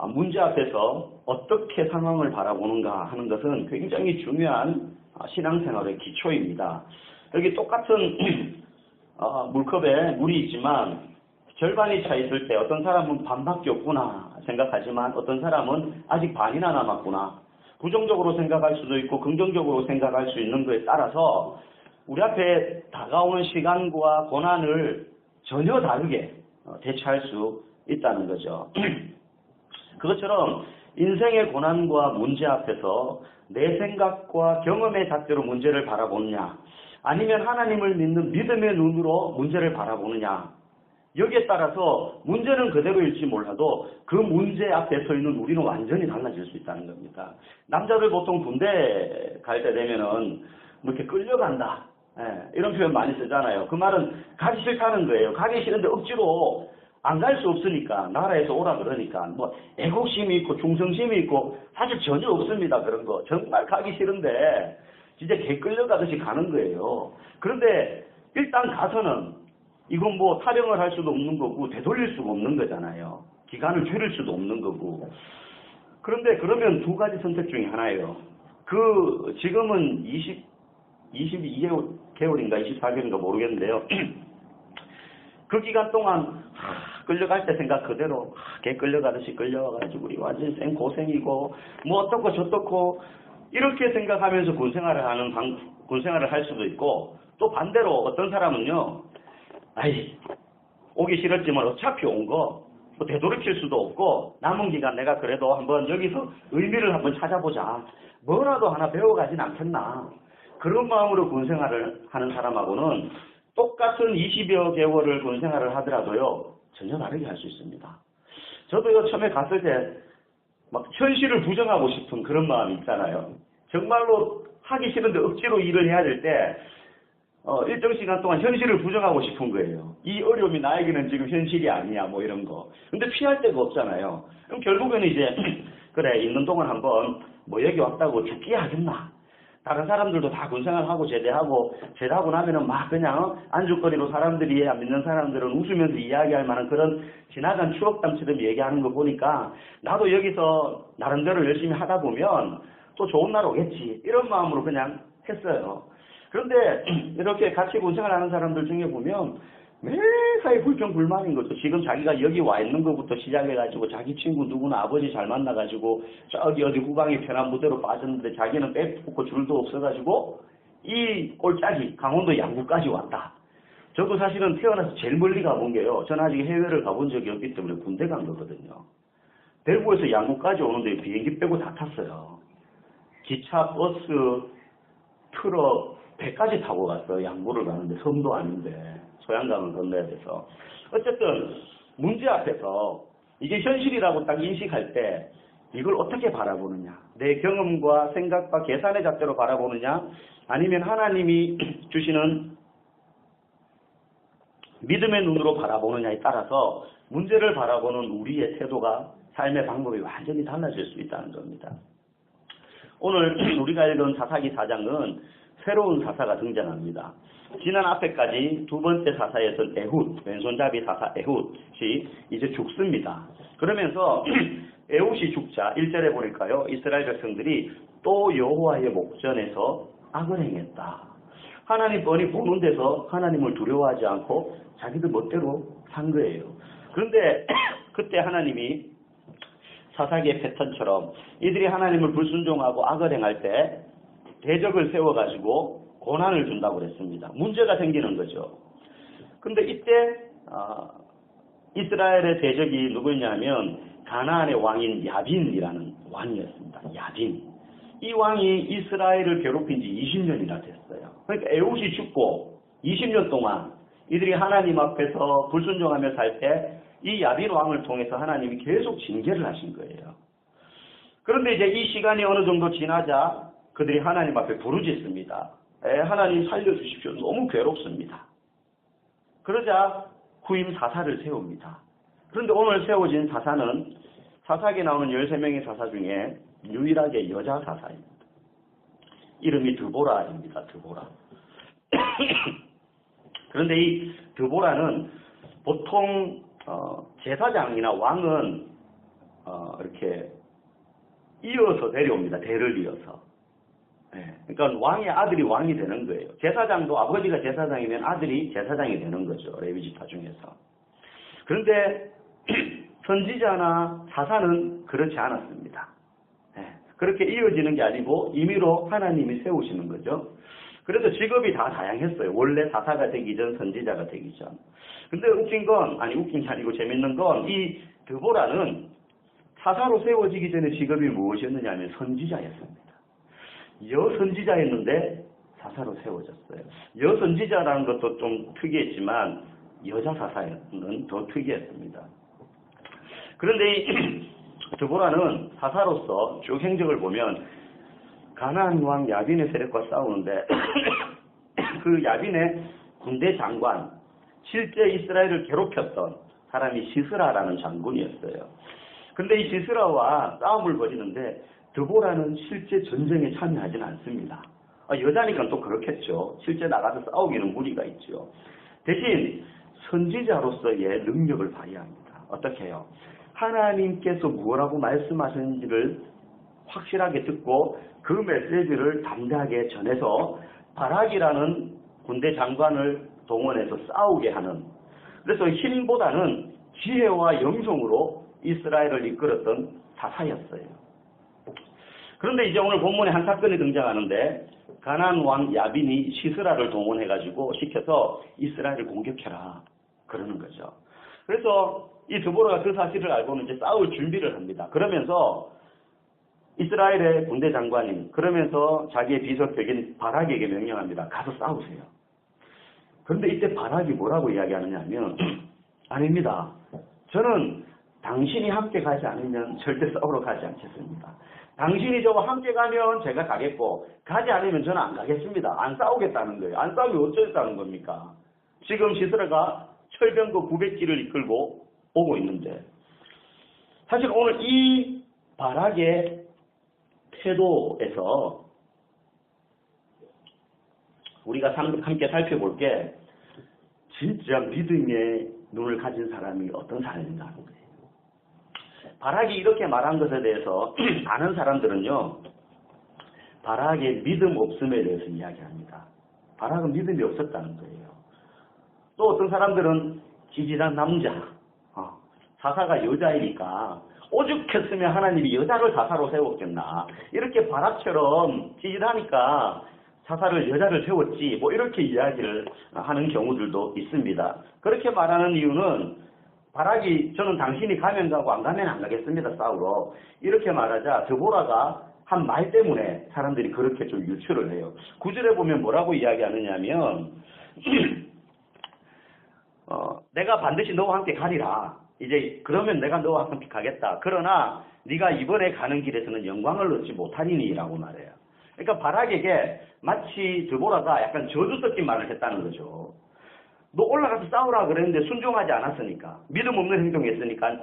문제 앞에서 어떻게 상황을 바라보는가 하는 것은 굉장히 중요한 신앙생활의 기초입니다. 여기 똑같은 물컵에 물이 있지만 절반이 차 있을 때 어떤 사람은 반밖에 없구나 생각하지만 어떤 사람은 아직 반이나 남았구나. 부정적으로 생각할 수도 있고 긍정적으로 생각할 수 있는 것에 따라서 우리 앞에 다가오는 시간과 고난을 전혀 다르게 대처할 수 있다는 거죠. 그것처럼 인생의 고난과 문제 앞에서 내 생각과 경험의 잣대로 문제를 바라보느냐 아니면 하나님을 믿는 믿음의 눈으로 문제를 바라보느냐 여기에 따라서 문제는 그대로일지 몰라도 그 문제 앞에 서 있는 우리는 완전히 달라질 수 있다는 겁니다. 남자들 보통 군대 갈 때 되면은 뭐 이렇게 끌려간다 이런 표현 많이 쓰잖아요. 그 말은 가기 싫다는 거예요. 가기 싫은데 억지로 안 갈 수 없으니까 나라에서 오라 그러니까 뭐 애국심이 있고 충성심이 있고 사실 전혀 없습니다. 그런 거 정말 가기 싫은데 진짜 개 끌려가듯이 가는 거예요. 그런데 일단 가서는 이건 뭐 타령을 할 수도 없는 거고 되돌릴 수가 없는 거잖아요. 기간을 줄일 수도 없는 거고. 그런데 그러면 두 가지 선택 중에 하나예요. 지금은 22개월인가 24개월인가 모르겠는데요. 그 기간 동안 끌려갈 때 생각 그대로 개 끌려가듯이 끌려와가지고 우리 완전 생 고생이고 뭐 어떻고 저떻고 이렇게 생각하면서 군생활을 할 수도 있고 또 반대로 어떤 사람은요. 오기 싫었지만 어차피 온 거 뭐 되돌이킬 수도 없고 남은 기간 내가 그래도 한번 여기서 의미를 한번 찾아보자. 뭐라도 하나 배워가진 않겠나. 그런 마음으로 군생활을 하는 사람하고는 똑같은 20여 개월을 군생활을 하더라도요. 전혀 다르게 할 수 있습니다. 저도요 처음에 갔을 때 막 현실을 부정하고 싶은 그런 마음이 있잖아요. 정말로 하기 싫은데 억지로 일을 해야 될 때 일정 시간 동안 현실을 부정하고 싶은 거예요. 이 어려움이 나에게는 지금 현실이 아니야 뭐 이런 거. 근데 피할 데가 없잖아요. 그럼 결국에는 이제 그래 있는 동안 한번 뭐 여기 왔다고 죽기 하겠나. 다른 사람들도 다 군생활하고 제대하고 나면은 막 그냥 안주거리로 사람들이 믿는 사람들은 웃으면서 이야기할 만한 그런 지나간 추억담처럼 얘기하는 거 보니까 나도 여기서 나름대로 열심히 하다 보면 또 좋은 날 오겠지. 이런 마음으로 그냥 했어요. 그런데 이렇게 같이 군생활하는 사람들 중에 보면 매사에 불평불만인 거죠. 지금 자기가 여기 와 있는 것부터 시작해가지고 자기 친구 누구나 아버지 잘 만나가지고 저기 어디 후방에 편한 무대로 빠졌는데 자기는 빼먹고 줄도 없어가지고 이 꼴짝이 강원도 양구까지 왔다. 저도 사실은 태어나서 제일 멀리 가본 게요. 저는 아직 해외를 가본 적이 없기 때문에 군대 간 거거든요. 대구에서 양구까지 오는데 비행기 빼고 다 탔어요. 기차, 버스, 트럭, 배까지 타고 갔어요. 양구를 가는데 섬도 아닌데 소양강을 건너야 돼서. 어쨌든 문제 앞에서 이게 현실이라고 딱 인식할 때 이걸 어떻게 바라보느냐. 내 경험과 생각과 계산의 잣대로 바라보느냐 아니면 하나님이 주시는 믿음의 눈으로 바라보느냐에 따라서 문제를 바라보는 우리의 태도가 삶의 방법이 완전히 달라질 수 있다는 겁니다. 오늘 우리가 읽은 사사기 4장은 새로운 사사가 등장합니다. 지난 앞에까지 두 번째 사사였던 에훗, 왼손잡이 사사 에훗이 이제 죽습니다. 그러면서 에훗이 죽자 1절에 보니까요. 이스라엘 백성들이 또 여호와의 목전에서 악을 행했다. 하나님 뻔히 보는 데서 하나님을 두려워하지 않고 자기들 멋대로 산 거예요. 그런데 그때 하나님이 사사기의 패턴처럼 이들이 하나님을 불순종하고 악을 행할 때 대적을 세워가지고 고난을 준다고 그랬습니다. 문제가 생기는 거죠. 근데 이때 이스라엘의 대적이 누구였냐면 가나안의 왕인 야빈이라는 왕이었습니다. 야빈. 이 왕이 이스라엘을 괴롭힌 지 20년이나 됐어요. 그러니까 에훗이 죽고 20년 동안 이들이 하나님 앞에서 불순종하며 살 때 이 야빈 왕을 통해서 하나님이 계속 징계를 하신 거예요. 그런데 이제 이 시간이 어느 정도 지나자 그들이 하나님 앞에 부르짖습니다. 하나님 살려주십시오. 너무 괴롭습니다. 그러자 후임 사사를 세웁니다. 그런데 오늘 세워진 사사는 사사기에 나오는 13명의 사사 중에 유일하게 여자 사사입니다. 이름이 드보라입니다. 드보라. 그런데 이 드보라는 보통 제사장이나 왕은 이렇게 이어서 데려옵니다. 대를 이어서. 그러니까 왕의 아들이 왕이 되는 거예요. 제사장도 아버지가 제사장이면 아들이 제사장이 되는 거죠. 레위지파 중에서. 그런데 선지자나 사사는 그렇지 않았습니다. 그렇게 이어지는 게 아니고 임의로 하나님이 세우시는 거죠. 그래서 직업이 다 다양했어요. 원래 사사가 되기 전, 선지자가 되기 전. 근데 웃긴 게 아니고 재밌는 건 이 드보라는 사사로 세워지기 전에 직업이 무엇이었느냐 하면 선지자였습니다. 여선지자였는데 사사로 세워졌어요. 여선지자라는 것도 좀 특이했지만 여자 사사는 더 특이했습니다. 그런데 이 드보라는 사사로서 쭉 행적을 보면 가나안 왕 야빈의 세력과 싸우는데 그 야빈의 군대 장관, 실제 이스라엘을 괴롭혔던 사람이 시스라라는 장군이었어요. 근데 이 시스라와 싸움을 벌이는데 드보라는 실제 전쟁에 참여하지는 않습니다. 여자니까 또 그렇겠죠. 실제 나가서 싸우기는 무리가 있죠. 대신 선지자로서의 능력을 발휘합니다. 어떻게 해요? 하나님께서 무엇라고 말씀하시는지를 확실하게 듣고 그 메시지를 담대하게 전해서 바락이라는 군대 장관을 동원해서 싸우게 하는, 그래서 힘보다는 지혜와 영성으로 이스라엘을 이끌었던 사사였어요. 그런데 이제 오늘 본문에 한 사건이 등장하는데 가나안 왕 야빈이 시스라를 동원해가지고 시켜서 이스라엘을 공격해라 그러는 거죠. 그래서 이 드보라가 그 사실을 알고는 이제 싸울 준비를 합니다. 그러면서 이스라엘의 군대 장관인, 그러면서 자기의 비서격인 바락에게 명령합니다. 가서 싸우세요. 그런데 이때 바락이 뭐라고 이야기하느냐 하면 아닙니다. 저는 당신이 함께 가지 않으면 절대 싸우러 가지 않겠습니다. 당신이 저와 함께 가면 제가 가겠고 가지 않으면 저는 안 가겠습니다. 안 싸우겠다는 거예요. 안 싸우면 어쩌겠다는 겁니까? 지금 시스라가 철병거 900기를 이끌고 오고 있는데, 사실 오늘 이 바락의 태도에서 우리가 함께 살펴볼 게 진짜 믿음의 눈을 가진 사람이 어떤 사람인가 하는 거예요. 바락이 이렇게 말한 것에 대해서 아는 사람들은요, 바락의 믿음 없음에 대해서 이야기합니다. 바락은 믿음이 없었다는 거예요. 또 어떤 사람들은 지지단 남자, 사사가 여자이니까 오죽했으면 하나님이 여자를 사사로 세웠겠나, 이렇게 바락처럼 지지하니까 사사를 여자를 세웠지, 뭐 이렇게 이야기를 하는 경우들도 있습니다. 그렇게 말하는 이유는 바락이 저는 당신이 가면 가고 안 가면 안 가겠습니다, 싸우러, 이렇게 말하자 드보라가 한 말 때문에 사람들이 그렇게 좀 유추를 해요. 9절에 보면 뭐라고 이야기하느냐면 내가 반드시 너와 함께 가리라. 이제 그러면 내가 너와 함께 가겠다. 그러나 네가 이번에 가는 길에서는 영광을 얻지 못하리니라고 말해요. 그러니까 바락에게 마치 드보라가 약간 저주 섞인 말을 했다는 거죠. 너 올라가서 싸우라 그랬는데 순종하지 않았으니까, 믿음 없는 행동했으니까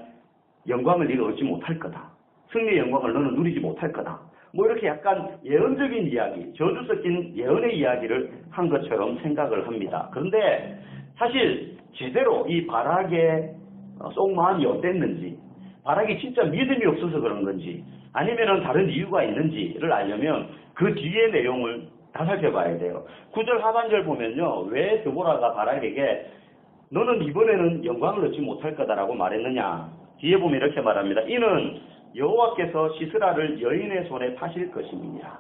영광을 네가 얻지 못할 거다. 승리의 영광을 너는 누리지 못할 거다. 뭐 이렇게 약간 예언적인 이야기, 저주 섞인 예언의 이야기를 한 것처럼 생각을 합니다. 그런데 사실 제대로 이 바락의 속마음이 어땠는지, 바락이 진짜 믿음이 없어서 그런 건지 아니면 다른 이유가 있는지를 알려면 그 뒤의 내용을 다 살펴봐야 돼요. 9절 하반절 보면요, 왜 드보라가 바락에게 너는 이번에는 영광을 얻지 못할 거다라고 말했느냐. 뒤에 보면 이렇게 말합니다. 이는 여호와께서 시스라를 여인의 손에 파실 것임이니라.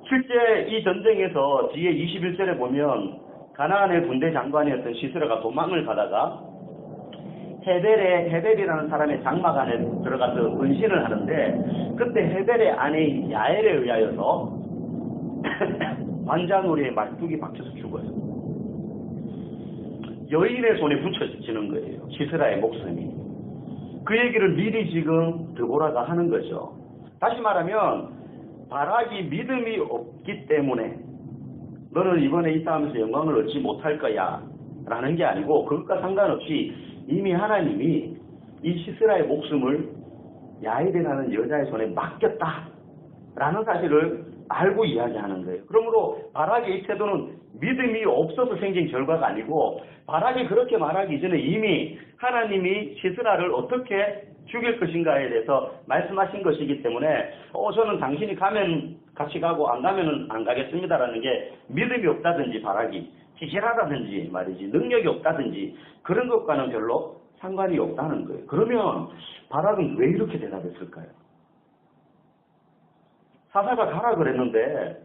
실제 이 전쟁에서 뒤에 21절에 보면 가나안의 군대 장관이었던 시스라가 도망을 가다가 헤벨이라는 사람의 장막 안에 들어가서 은신을 하는데, 그때 헤벨의 아내인 야엘에 의하여서 관자놀이에 말뚝이 박혀서 죽어요. 여인의 손에 붙여지는 거예요, 시스라의 목숨이. 그 얘기를 미리 지금 드보라가 하는 거죠. 다시 말하면 바락이 믿음이 없기 때문에 너는 이번에 이 싸움에서 영광을 얻지 못할 거야 라는 게 아니고, 그것과 상관없이 이미 하나님이 이 시스라의 목숨을 야엘이라는 여자의 손에 맡겼다 라는 사실을 알고 이야기하는 거예요. 그러므로 바락의 이 태도는 믿음이 없어서 생긴 결과가 아니고, 바락이 그렇게 말하기 전에 이미 하나님이 시스라를 어떻게 죽일 것인가에 대해서 말씀하신 것이기 때문에 저는 당신이 가면 같이 가고 안 가면은 안 가겠습니다라는 게 믿음이 없다든지 바라기, 지질하다든지 말이지 능력이 없다든지 그런 것과는 별로 상관이 없다는 거예요. 그러면 바락은 왜 이렇게 대답했을까요? 사사가 가라 그랬는데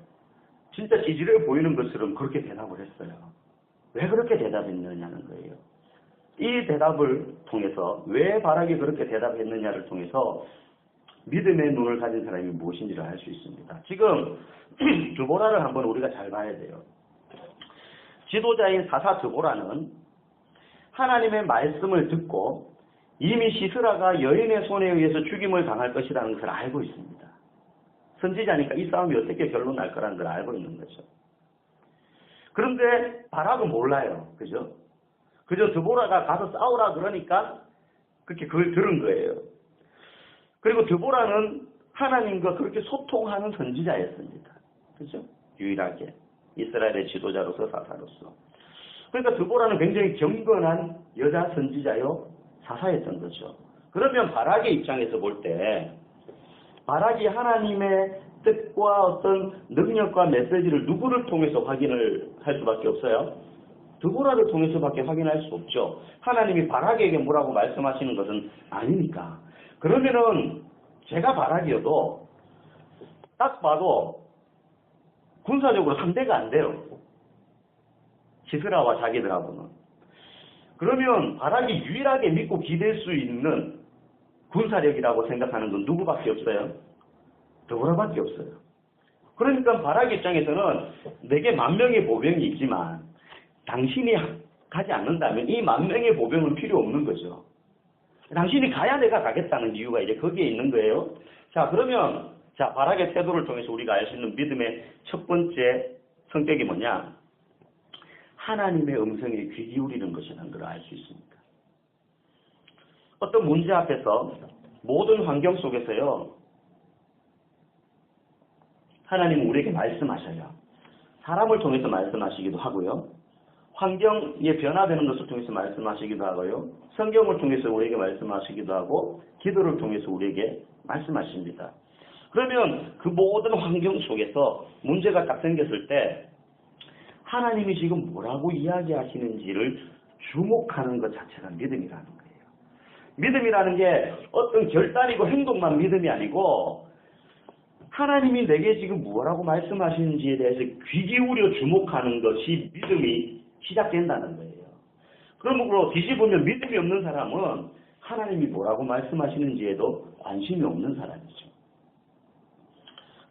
진짜 지질해 보이는 것처럼 그렇게 대답을 했어요. 왜 그렇게 대답했느냐는 거예요. 이 대답을 통해서 왜 바락이 그렇게 대답했느냐를 통해서 믿음의 눈을 가진 사람이 무엇인지를 알 수 있습니다. 지금 드보라를 한번 우리가 잘 봐야 돼요. 지도자인 사사 드보라는 하나님의 말씀을 듣고 이미 시스라가 여인의 손에 의해서 죽임을 당할 것이라는 것을 알고 있습니다. 선지자니까 이 싸움이 어떻게 결론 날 거라는 걸 알고 있는 거죠. 그런데 바락은 몰라요. 그죠? 그저 드보라가 가서 싸우라 그러니까 그렇게 그걸 들은 거예요. 그리고 드보라는 하나님과 그렇게 소통하는 선지자였습니다. 그죠? 유일하게 이스라엘의 지도자로서 사사로서. 그러니까 드보라는 굉장히 경건한 여자 선지자요 사사였던 거죠. 그러면 바락의 입장에서 볼 때 바락이 하나님의 뜻과 어떤 능력과 메시지를 누구를 통해서 확인을 할 수밖에 없어요? 드보라를 통해서밖에 확인할 수 없죠. 하나님이 바락에게 뭐라고 말씀하시는 것은 아니니까. 그러면은 제가 바락이어도 딱 봐도 군사적으로 상대가 안 돼요. 시스라와 자기들하고는. 그러면 바락이 유일하게 믿고 기댈 수 있는 군사력이라고 생각하는 건 누구밖에 없어요? 드보라밖에 없어요. 그러니까 바락 입장에서는 내게 10,000명의 보병이 있지만 당신이 가지 않는다면 이 10,000명의 보병은 필요 없는 거죠. 당신이 가야 내가 가겠다는 이유가 이제 거기에 있는 거예요. 자, 그러면 바락의 태도를 통해서 우리가 알 수 있는 믿음의 첫 번째 성격이 뭐냐? 하나님의 음성에 귀 기울이는 것이라는 걸 알 수 있습니다. 어떤 문제 앞에서 모든 환경 속에서요. 하나님은 우리에게 말씀하셔요. 사람을 통해서 말씀하시기도 하고요. 환경이 변화되는 것을 통해서 말씀하시기도 하고요. 성경을 통해서 우리에게 말씀하시기도 하고 기도를 통해서 우리에게 말씀하십니다. 그러면 그 모든 환경 속에서 문제가 딱 생겼을 때 하나님이 지금 뭐라고 이야기하시는지를 주목하는 것 자체가 믿음이라는 거예요. 믿음이라는 게 어떤 결단이고 행동만 믿음이 아니고 하나님이 내게 지금 뭐라고 말씀하시는지에 대해서 귀 기울여 주목하는 것이 믿음이 시작된다는 거예요. 그러므로 뒤집으면 믿음이 없는 사람은 하나님이 뭐라고 말씀하시는지에도 관심이 없는 사람이죠.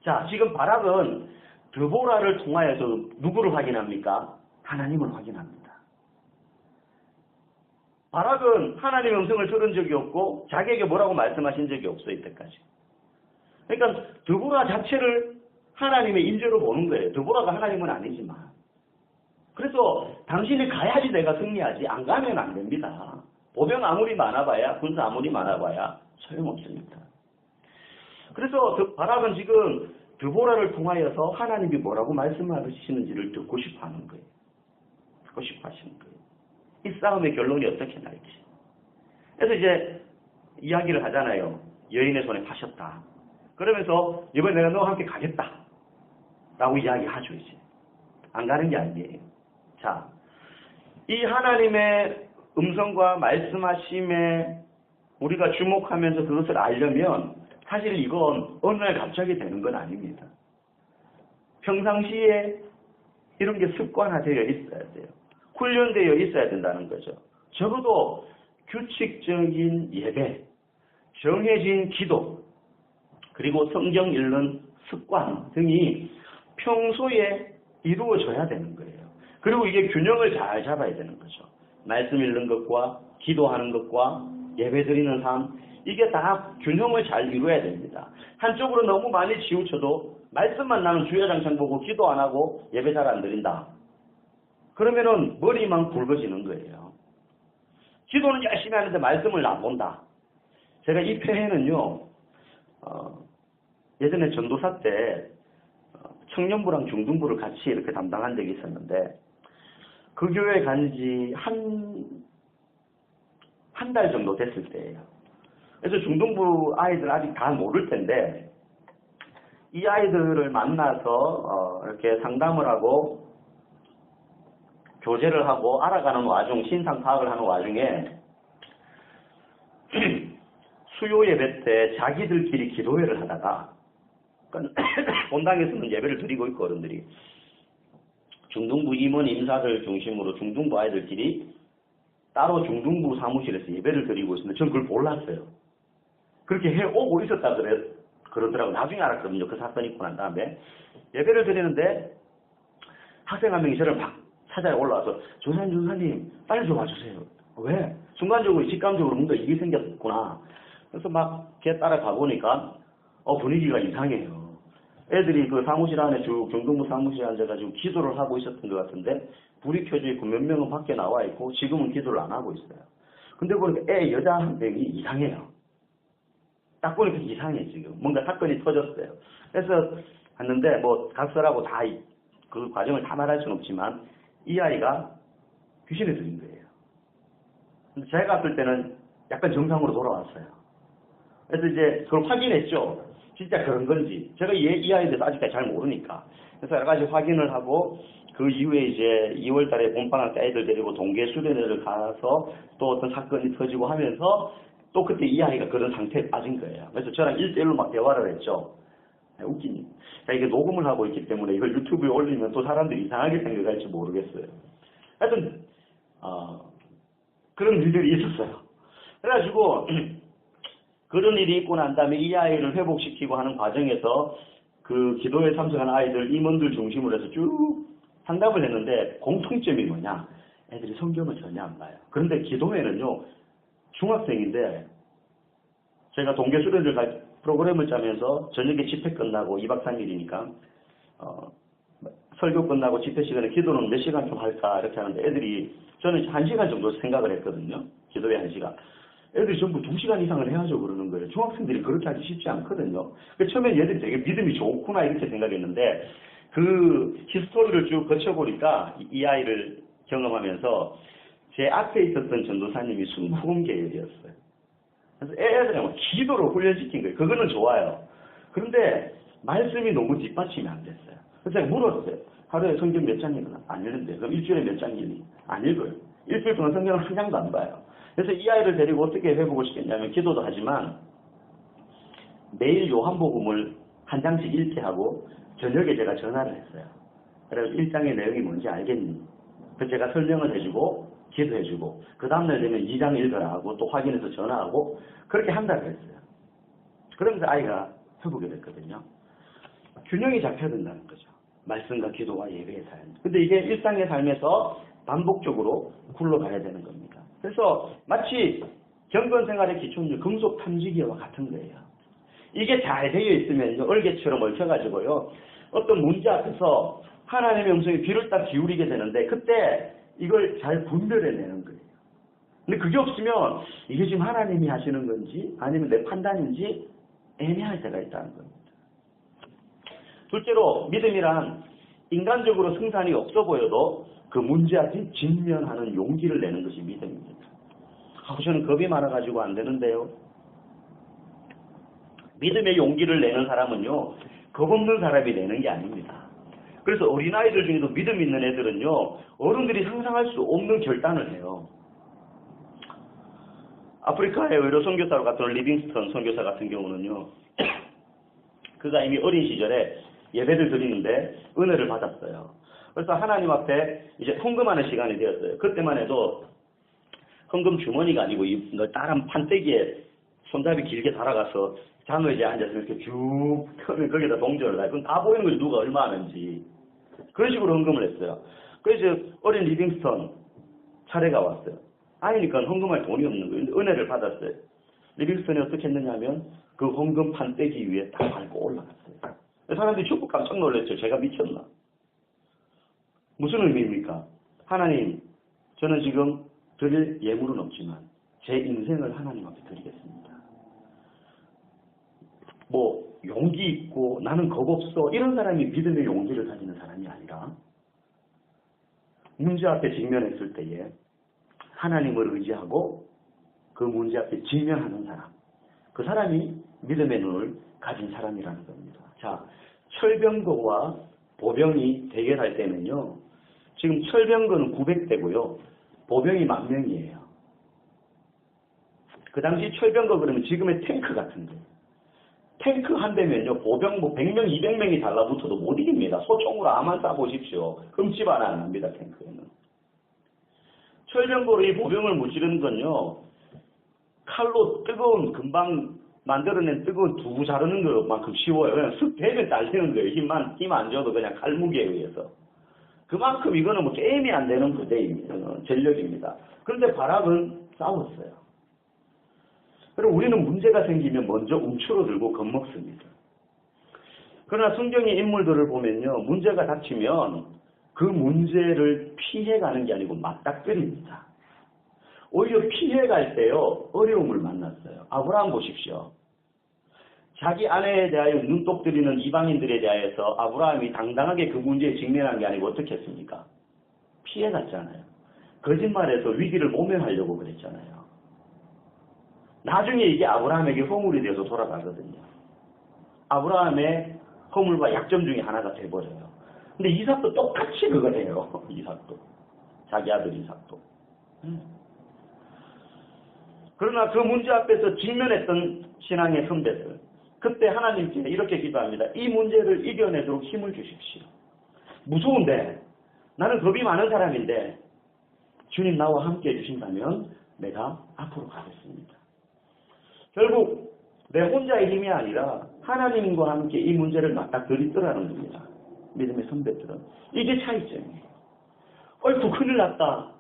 자, 지금 바락은 드보라를 통하여서 누구를 확인합니까? 하나님을 확인합니다. 바락은 하나님의 음성을 들은 적이 없고 자기에게 뭐라고 말씀하신 적이 없어요. 이때까지. 그러니까 드보라 자체를 하나님의 인재로 보는 거예요. 드보라가 하나님은 아니지만. 그래서 당신이 가야지 내가 승리하지 안 가면 안 됩니다. 보병 아무리 많아봐야 군사 아무리 많아봐야 소용없습니다. 그래서 바락은 지금 드보라를 통하여서 하나님이 뭐라고 말씀하시는지를 듣고 싶어 하는 거예요. 듣고 싶어 하시는 거예요. 이 싸움의 결론이 어떻게 날지. 그래서 이제 이야기를 하잖아요. 여인의 손에 파셨다. 그러면서 이번에 내가 너와 함께 가겠다. 라고 이야기하죠, 이제. 안 가는 게 아니에요. 자, 이 하나님의 음성과 말씀하심에 우리가 주목하면서 그것을 알려면 사실 이건 어느 날 갑자기 되는 건 아닙니다. 평상시에 이런 게 습관화되어 있어야 돼요. 훈련되어 있어야 된다는 거죠. 적어도 규칙적인 예배, 정해진 기도, 그리고 성경 읽는 습관 등이 평소에 이루어져야 되는 거예요. 그리고 이게 균형을 잘 잡아야 되는 거죠. 말씀 읽는 것과 기도하는 것과 예배 드리는 삶, 이게 다 균형을 잘 이루어야 됩니다. 한쪽으로 너무 많이 치우쳐도 말씀만 나는 주야장창 보고 기도 안 하고 예배 잘 안 드린다. 그러면은 머리만 굵어지는 거예요. 기도는 열심히 하는데 말씀을 안 본다. 제가 이 폐해는요, 예전에 전도사 때 청년부랑 중등부를 같이 이렇게 담당한 적이 있었는데 그 교회에 간 지 한 달 정도 됐을 때예요. 그래서 중등부 아이들 아직 다 모를 텐데 이 아이들을 만나서 이렇게 상담을 하고 교제를 하고 알아가는 와중, 신상 파악을 하는 와중에 수요 예배 때 자기들끼리 기도회를 하다가 본당에서는 예배를 드리고 있고 어른들이 중등부 임원 임사들 중심으로 중등부 아이들끼리 따로 중등부 사무실에서 예배를 드리고 있었는데 저는 그걸 몰랐어요. 그렇게 해오고 있었다 그러더라고요. 나중에 알았거든요. 그 사건이 있고 난 다음에 예배를 드리는데 학생 한 명이 저를 막 찾아에 올라와서 조사님 빨리 좀 와주세요. 왜? 순간적으로 직감적으로 뭔가 일이 생겼구나. 그래서 막 걔 따라가 보니까 분위기가 이상해요. 애들이 그 사무실 안에 쭉 중등부 사무실에 앉아가지고 기도를 하고 있었던 것 같은데 불이 켜져 있고 몇 명은 밖에 나와 있고 지금은 기도를 안 하고 있어요. 근데 보니까 여자 한 명이 이상해요. 딱 보니까 이상해 지금. 뭔가 사건이 터졌어요. 그래서 갔는데 뭐 각설하고 다 그 과정을 다 말할 수는 없지만 이 아이가 귀신에 들린 거예요. 근데 제가 갔을 때는 약간 정상으로 돌아왔어요. 그래서 이제 그걸 확인했죠. 진짜 그런 건지. 제가 이 아이에 대해서 아직까지 잘 모르니까. 그래서 여러 가지 확인을 하고 그 이후에 이제 2월 달에 봄방학 때 아이들 데리고 동계 수련회를 가서 또 어떤 사건이 터지고 하면서 또 그때 이 아이가 그런 상태에 빠진 거예요. 그래서 저랑 1대1로 막 대화를 했죠. 웃기니. 이게 녹음을 하고 있기 때문에 이걸 유튜브에 올리면 또 사람들이 이상하게 생각할지 모르겠어요. 하여튼 그런 일들이 있었어요. 그래가지고 그런 일이 있고 난 다음에 이 아이를 회복시키고 하는 과정에서 그 기도에 참석하는 아이들 임원들 중심으로 해서 쭉 상담을 했는데 공통점이 뭐냐? 애들이 성경을 전혀 안 봐요. 그런데 기도회는요 중학생인데 제가 동계 수련을 갈 프로그램을 짜면서 저녁에 집회 끝나고 2박 3일이니까 설교 끝나고 집회 시간에 기도는 몇 시간 좀 할까 이렇게 하는데 애들이 저는 1시간 정도 생각을 했거든요. 기도회 1시간. 애들이 전부 2시간 이상을 해야죠 그러는 거예요. 중학생들이 그렇게 하기 쉽지 않거든요. 처음에 얘들이 되게 믿음이 좋구나 이렇게 생각했는데 그 히스토리를 쭉 거쳐보니까 이 아이를 경험하면서 제 앞에 있었던 전도사님이 순복음 계열이었어요. 그래서 애들이 막 기도로 훈련시킨 거예요. 그거는 좋아요. 그런데 말씀이 너무 뒷받침이 안 됐어요. 그래서 제가 물었어요. 하루에 성경 몇 장 읽나? 안 읽는데. 그럼 일주일에 몇 장 읽니? 안 읽어요. 일주일 동안 성경을 한 장도 안 봐요. 그래서 이 아이를 데리고 어떻게 회복을 시켰냐면 기도도 하지만 매일 요한복음을 한 장씩 읽게 하고 저녁에 제가 전화를 했어요. 그래서 1장의 내용이 뭔지 알겠니? 그래서 제가 설명을 해주고 기도해주고 그 다음날 되면 2장 읽어라 하고 또 확인해서 전화하고 그렇게 한 달을 했어요. 그러면서 아이가 회복이 됐거든요. 균형이 잡혀야 된다는 거죠. 말씀과 기도와 예배의 삶. 근데 이게 일상의 삶에서 반복적으로 굴러가야 되는 겁니다. 그래서 마치 경건생활의 기초는 금속 탐지기와 같은 거예요. 이게 잘 되어 있으면 얼개처럼 얽혀가지고요. 어떤 문제 앞에서 하나님의 음성이 귀를 딱 기울이게 되는데 그때 이걸 잘 분별해내는 거예요. 근데 그게 없으면 이게 지금 하나님이 하시는 건지 아니면 내 판단인지 애매할 때가 있다는 겁니다. 둘째로 믿음이란 인간적으로 승산이 없어 보여도 그 문제 앞에 직면하는 용기를 내는 것이 믿음입니다. 저는 겁이 많아가지고 안 되는데요. 믿음의 용기를 내는 사람은요. 겁 없는 사람이 내는 게 아닙니다. 그래서 어린아이들 중에도 믿음 있는 애들은요. 어른들이 상상할 수 없는 결단을 해요. 아프리카의 의료 선교사로 갔던 리빙스턴 선교사 같은 경우는요. 그가 이미 어린 시절에 예배를 드리는데 은혜를 받았어요. 그래서 하나님 앞에 이제 헌금하는 시간이 되었어요. 그때만 해도 헌금 주머니가 아니고 이 다른 판때기에 손잡이 길게 달아가서 장의자에 앉아서 이렇게 쭉 펴면 거기다 동전을 놔요. 그건 다 보이는 거지 누가 얼마 하는지. 그런 식으로 헌금을 했어요. 그래서 어린 리빙스턴 차례가 왔어요. 아니니까 헌금할 돈이 없는 거예요. 은혜를 받았어요. 리빙스턴이 어떻게 했느냐 하면 그 헌금 판때기 위에 딱 밟고 올라갔어요. 사람들이 전부 깜짝 놀랐죠. 제가 미쳤나. 무슨 의미입니까? 하나님, 저는 지금 드릴 예물은 없지만 제 인생을 하나님 앞에 드리겠습니다. 뭐 용기 있고 나는 겁 없어 이런 사람이 믿음의 용기를 가지는 사람이 아니라 문제 앞에 직면했을 때에 하나님을 의지하고 그 문제 앞에 직면하는 사람. 그 사람이 믿음의 눈을 가진 사람이라는 겁니다. 자, 철병거와 보병이 대결할 때는요. 지금 철병거는 900대고요. 보병이 10,000명이에요. 그 당시 철병거 그러면 지금의 탱크 같은 거예요. 탱크 한 대면요. 보병 100명, 200명이 달라붙어도 못 이깁니다. 소총으로 아만 쏴보십시오. 흠집 하나 안 납니다. 탱크에는. 철병거로 이 보병을 무찌르는 건요. 칼로 뜨거운 금방 만들어낸 뜨거운 두부 자르는 것만큼 쉬워요. 그냥 슥 대면 달리는 거예요. 힘 안 줘도 그냥 칼무게에 의해서. 그만큼 이거는 뭐 게임이 안 되는 부대입니다. 전력입니다. 그런데 바락은 싸웠어요. 그리고 우리는 문제가 생기면 먼저 움츠러들고 겁먹습니다. 그러나 성경의 인물들을 보면요. 문제가 닥치면 그 문제를 피해가는 게 아니고 맞닥뜨립니다. 오히려 피해갈 때요. 어려움을 만났어요. 아브라함 보십시오. 자기 아내에 대하여 눈독 들이는 이방인들에 대하여서 아브라함이 당당하게 그 문제에 직면한 게 아니고 어떻게 했습니까? 피해갔잖아요. 거짓말해서 위기를 모면하려고 그랬잖아요. 나중에 이게 아브라함에게 허물이 되어서 돌아가거든요. 아브라함의 허물과 약점 중에 하나가 돼버려요. 근데 이삭도 똑같이 그거 해요. 이삭도. 자기 아들 이삭도. 그러나 그 문제 앞에서 직면했던 신앙의 선배들. 그때 하나님께 이렇게 기도합니다. 이 문제를 이겨내도록 힘을 주십시오. 무서운데 나는 겁이 많은 사람인데 주님 나와 함께 해주신다면 내가 앞으로 가겠습니다. 결국 내 혼자의 힘이 아니라 하나님과 함께 이 문제를 맞닥뜨리더라는 겁니다. 믿음의 선배들은. 이게 차이점이에요. 어이구 큰일 났다.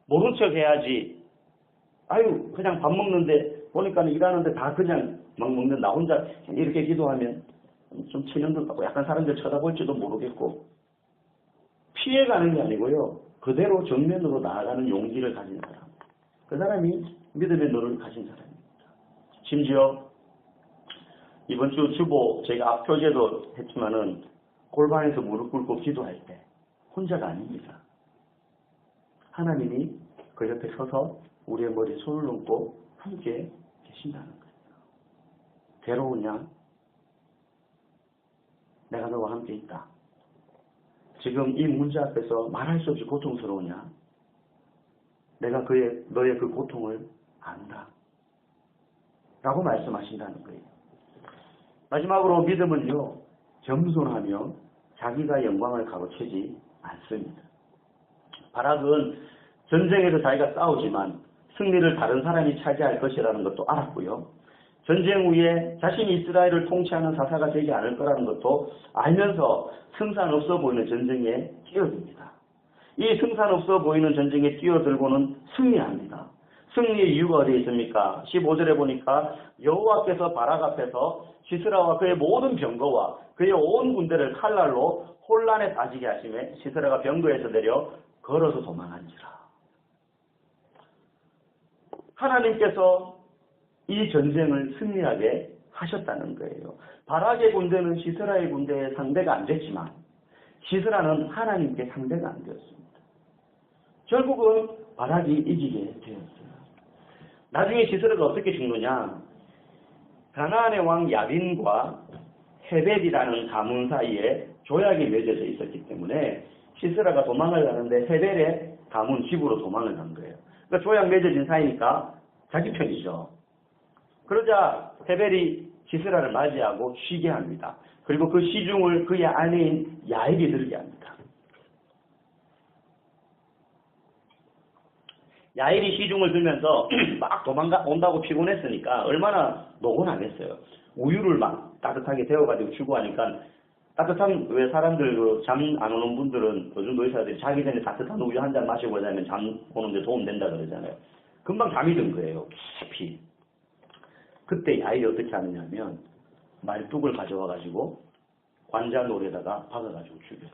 모른 척 해야지. 아유 그냥 밥 먹는데 보니까 일하는데 다 그냥 막 먹는 나 혼자 이렇게 기도하면 좀 체면도 받고 약간 사람들 쳐다볼지도 모르겠고 피해가는 게 아니고요. 그대로 정면으로 나아가는 용기를 가진 사람. 그 사람이 믿음의 눈을 가진 사람입니다. 심지어 이번 주 주보 제가 앞 표제도 했지만은 골반에서 무릎 꿇고 기도할 때 혼자가 아닙니다. 하나님이 그 옆에 서서 우리의 머리에 손을 얹고 함께 계신다는 거예요. 괴로우냐? 내가 너와 함께 있다. 지금 이 문제 앞에서 말할 수 없이 고통스러우냐? 내가 너의 그 고통을 안다. 라고 말씀하신다는 거예요. 마지막으로 믿음은요. 겸손하며 자기가 영광을 가로채지 않습니다. 바락은 전쟁에서 자기가 싸우지만 승리를 다른 사람이 차지할 것이라는 것도 알았고요. 전쟁 후에 자신이 이스라엘을 통치하는 사사가 되지 않을 거라는 것도 알면서 승산 없어 보이는 전쟁에 뛰어듭니다. 이 승산 없어 보이는 전쟁에 뛰어들고는 승리합니다. 승리의 이유가 어디에 있습니까? 15절에 보니까 여호와께서 바락 앞에서 시스라와 그의 모든 병거와 그의 온 군대를 칼날로 혼란에 빠지게 하시매 시스라가 병거에서 내려 걸어서 도망한지라. 하나님께서 이 전쟁을 승리하게 하셨다는 거예요. 바락의 군대는 시스라의 군대의 상대가 안 됐지만 시스라는 하나님께 상대가 안 되었습니다. 결국은 바락이 이기게 되었어요. 나중에 시스라가 어떻게 죽느냐? 가나안의 왕 야빈과 헤벨이라는 가문 사이에 조약이 맺어져 있었기 때문에 시스라가 도망을 가는데 헤벨의 가문 집으로 도망을 간 거예요. 그러니까 조약 맺어진 사이니까 자기 편이죠. 그러자 헤벨이 시스라를 맞이하고 쉬게 합니다. 그리고 그 시중을 그의 아내인 야엘이 들게 합니다. 야엘이 시중을 들면서 막 온다고 피곤했으니까 얼마나 노곤하겠어요. 우유를 막 따뜻하게 데워가지고 주고 하니까 따뜻한, 왜 사람들 잠 안 오는 분들은 요즘 의사들이 자기 전에 따뜻한 우유 한 잔 마시고 자면 잠 오는데 도움 된다 그러잖아요. 금방 잠이 든 거예요. 깊이. 그때 야엘이 어떻게 하느냐면 말뚝을 가져와가지고 관자놀에다가 박아가지고 죽여요.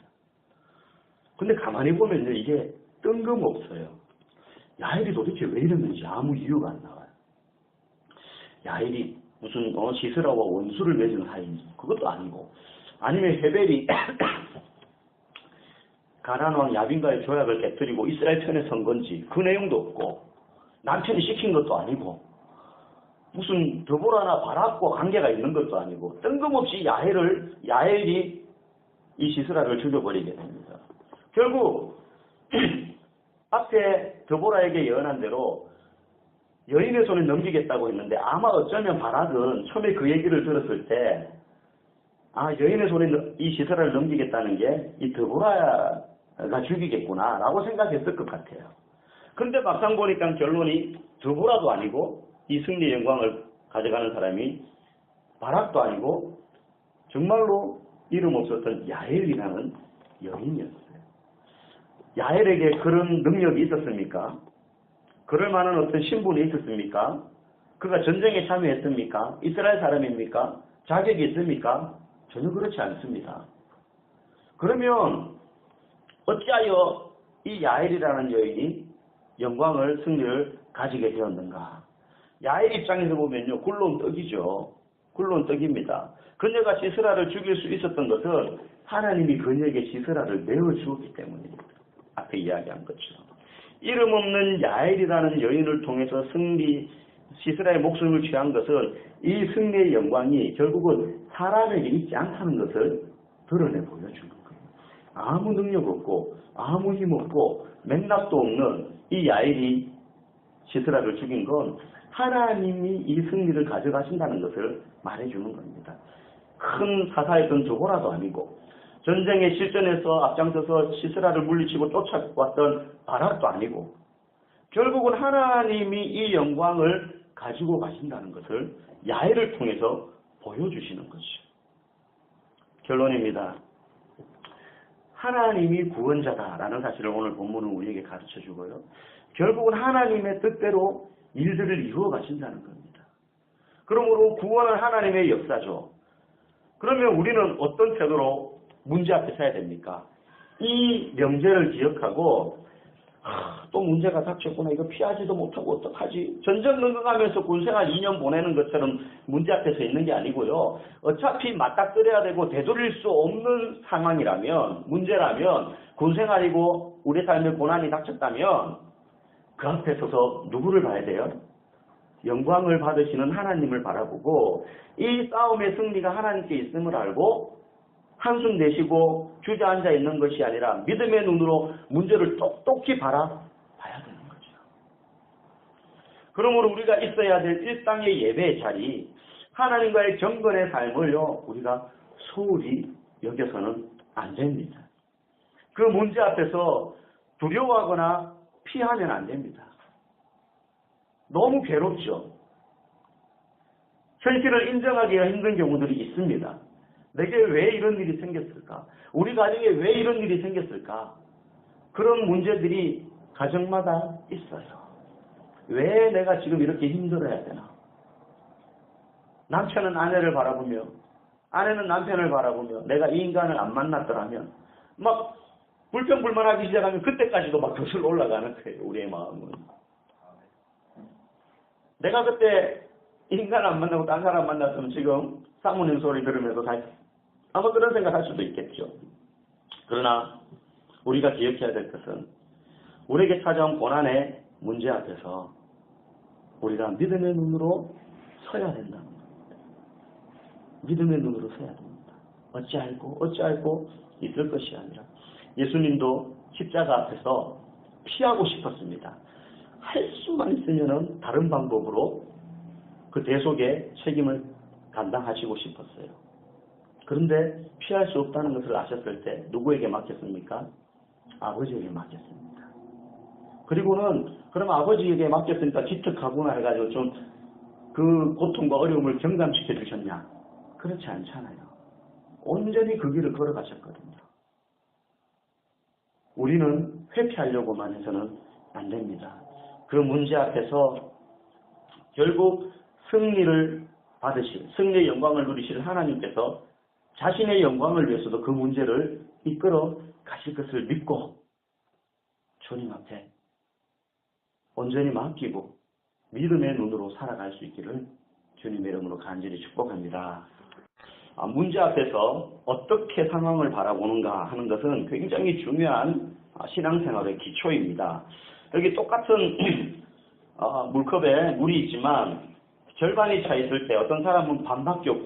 근데 가만히 보면요 이게 뜬금없어요. 야엘이 도대체 왜 이랬는지 아무 이유가 안 나와요. 야엘이 무슨 시스라와 원수를 맺은 사이인지 그것도 아니고, 아니면 헤벨이 가나안 왕 야빈과의 조약을 깨뜨리고 이스라엘 편에 선 건지 그 내용도 없고, 남편이 시킨 것도 아니고, 무슨 드보라나 바락과 관계가 있는 것도 아니고 뜬금없이 야엘이 이 시스라를 죽여버리게 됩니다. 결국 앞에 드보라에게 예언한 대로 여인의 손에 넘기겠다고 했는데 아마 어쩌면 바락은 처음에 그 얘기를 들었을 때 여인의 손에 이 시스라를 넘기겠다는 게 이 드보라가 죽이겠구나 라고 생각했을 것 같아요. 근데 막상 보니까 결론이 드보라도 아니고 이 승리의 영광을 가져가는 사람이 바락도 아니고 정말로 이름 없었던 야엘이라는 여인이었어요. 야엘에게 그런 능력이 있었습니까? 그럴 만한 어떤 신분이 있었습니까? 그가 전쟁에 참여했습니까? 이스라엘 사람입니까? 자격이 있습니까? 전혀 그렇지 않습니다. 그러면 어찌하여 이 야엘이라는 여인이 영광을, 승리를 가지게 되었는가? 야엘 입장에서 보면요, 굴러온 떡이죠. 굴러온 떡입니다. 그녀가 시스라를 죽일 수 있었던 것은 하나님이 그녀에게 시스라를 내어주었기 때문입니다. 앞에 이야기한 것처럼. 이름 없는 야엘이라는 여인을 통해서 시스라의 목숨을 취한 것은 이 승리의 영광이 결국은 사람에게 있지 않다는 것을 드러내 보여주는 거예요. 아무 능력 없고 아무 힘 없고 맥락도 없는 이 야엘이 시스라를 죽인 건 하나님이 이 승리를 가져가신다는 것을 말해주는 겁니다. 큰 사사였던 드보라도 아니고 전쟁의 실전에서 앞장서서 시스라를 물리치고 쫓아왔던 바락도 아니고 결국은 하나님이 이 영광을 가지고 가신다는 것을 야엘을 통해서 보여주시는 것이죠. 결론입니다. 하나님이 구원자다라는 사실을 오늘 본문은 우리에게 가르쳐주고요. 결국은 하나님의 뜻대로 일들을 이루어 가신다는 겁니다. 그러므로 구원은 하나님의 역사죠. 그러면 우리는 어떤 태도로 문제 앞에 서야 됩니까? 이 명제를 기억하고 또 문제가 닥쳤구나. 이거 피하지도 못하고 어떡하지? 전전긍긍하면서 군생활 2년 보내는 것처럼 문제 앞에 서 있는 게 아니고요. 어차피 맞닥뜨려야 되고 되돌릴 수 없는 상황이라면, 문제라면, 군생활이고 우리 삶에 고난이 닥쳤다면 그 앞에 서서 누구를 봐야 돼요? 영광을 받으시는 하나님을 바라보고 이 싸움의 승리가 하나님께 있음을 알고 한숨 내쉬고 주저앉아 있는 것이 아니라 믿음의 눈으로 문제를 똑똑히 바라봐야 되는 거죠. 그러므로 우리가 있어야 될 일상의 예배의 자리, 하나님과의 경건의 삶을요, 우리가 소홀히 여겨서는 안 됩니다. 그 문제 앞에서 두려워하거나 피하면 안 됩니다. 너무 괴롭죠. 현실을 인정하기가 힘든 경우들이 있습니다. 내게 왜 이런 일이 생겼을까? 우리 가정에 왜 이런 일이 생겼을까? 그런 문제들이 가정마다 있어요. 왜 내가 지금 이렇게 힘들어야 되나? 남편은 아내를 바라보며 아내는 남편을 바라보며 내가 이 인간을 안 만났더라면 막 불평불만하기 시작하면 그때까지도 막 거슬러 올라가는 거예요. 우리의 마음은. 내가 그때 인간 안 만나고 딴 사람 만났으면 지금 사모님 소리 들으면서 아마 그런 생각할 수도 있겠죠. 그러나 우리가 기억해야 될 것은 우리에게 찾아온 고난의 문제 앞에서 우리가 믿음의 눈으로 서야 된다는 겁니다. 믿음의 눈으로 서야 됩니다. 어찌알고 있을 것이 아니라 예수님도 십자가 앞에서 피하고 싶었습니다. 할 수만 있으면 다른 방법으로 그 대속의 책임을 감당하시고 싶었어요. 그런데 피할 수 없다는 것을 아셨을 때 누구에게 맡겼습니까? 아버지에게 맡겼습니다. 그리고는 그럼 아버지에게 맡겼으니까 기특하구나 해가지고 좀 그 고통과 어려움을 경감시켜 주셨냐? 그렇지 않잖아요. 온전히 그 길을 걸어가셨거든요. 우리는 회피하려고만 해서는 안 됩니다. 그 문제 앞에서 결국 승리의 영광을 누리실 하나님께서 자신의 영광을 위해서도 그 문제를 이끌어 가실 것을 믿고 주님 앞에 온전히 맡기고 믿음의 눈으로 살아갈 수 있기를 주님의 이름으로 간절히 축복합니다. 문제 앞에서 어떻게 상황을 바라보는가 하는 것은 굉장히 중요한 신앙생활의 기초입니다. 여기 똑같은 물컵에 물이 있지만 절반이 차 있을 때 어떤 사람은 반밖에 없고